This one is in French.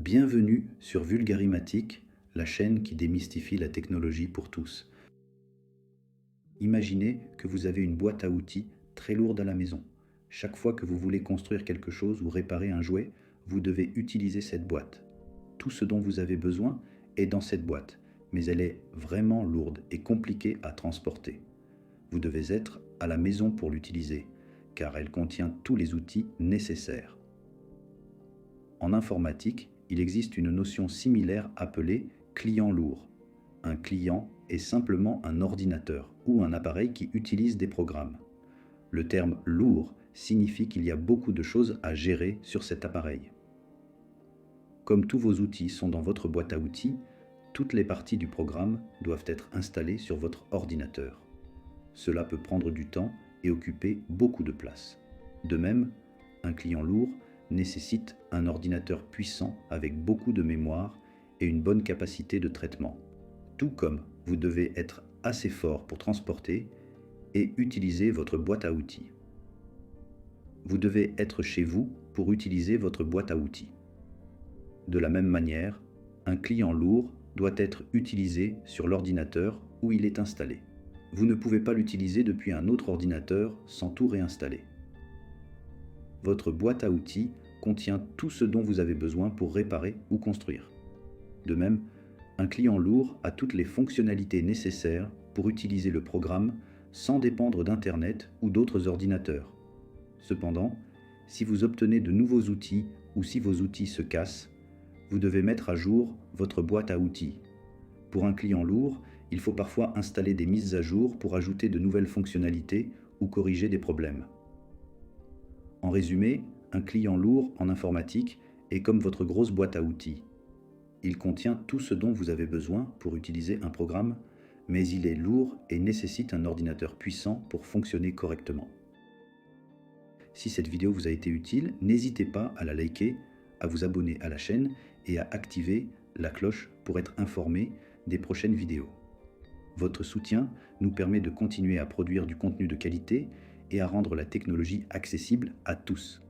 Bienvenue sur Vulgarimatic, la chaîne qui démystifie la technologie pour tous. Imaginez que vous avez une boîte à outils très lourde à la maison. Chaque fois que vous voulez construire quelque chose ou réparer un jouet, vous devez utiliser cette boîte. Tout ce dont vous avez besoin est dans cette boîte, mais elle est vraiment lourde et compliquée à transporter. Vous devez être à la maison pour l'utiliser, car elle contient tous les outils nécessaires. En informatique, il existe une notion similaire appelée client lourd. Un client est simplement un ordinateur ou un appareil qui utilise des programmes. Le terme lourd signifie qu'il y a beaucoup de choses à gérer sur cet appareil. Comme tous vos outils sont dans votre boîte à outils, toutes les parties du programme doivent être installées sur votre ordinateur. Cela peut prendre du temps et occuper beaucoup de place. De même, un client lourd nécessite un ordinateur puissant avec beaucoup de mémoire et une bonne capacité de traitement. Tout comme vous devez être assez fort pour transporter et utiliser votre boîte à outils. Vous devez être chez vous pour utiliser votre boîte à outils. De la même manière, un client lourd doit être utilisé sur l'ordinateur où il est installé. Vous ne pouvez pas l'utiliser depuis un autre ordinateur sans tout réinstaller. Votre boîte à outils contient tout ce dont vous avez besoin pour réparer ou construire. De même, un client lourd a toutes les fonctionnalités nécessaires pour utiliser le programme sans dépendre d'Internet ou d'autres ordinateurs. Cependant, si vous obtenez de nouveaux outils ou si vos outils se cassent, vous devez mettre à jour votre boîte à outils. Pour un client lourd, il faut parfois installer des mises à jour pour ajouter de nouvelles fonctionnalités ou corriger des problèmes. En résumé, un client lourd en informatique est comme votre grosse boîte à outils. Il contient tout ce dont vous avez besoin pour utiliser un programme, mais il est lourd et nécessite un ordinateur puissant pour fonctionner correctement. Si cette vidéo vous a été utile, n'hésitez pas à la liker, à vous abonner à la chaîne et à activer la cloche pour être informé des prochaines vidéos. Votre soutien nous permet de continuer à produire du contenu de qualité et à rendre la technologie accessible à tous.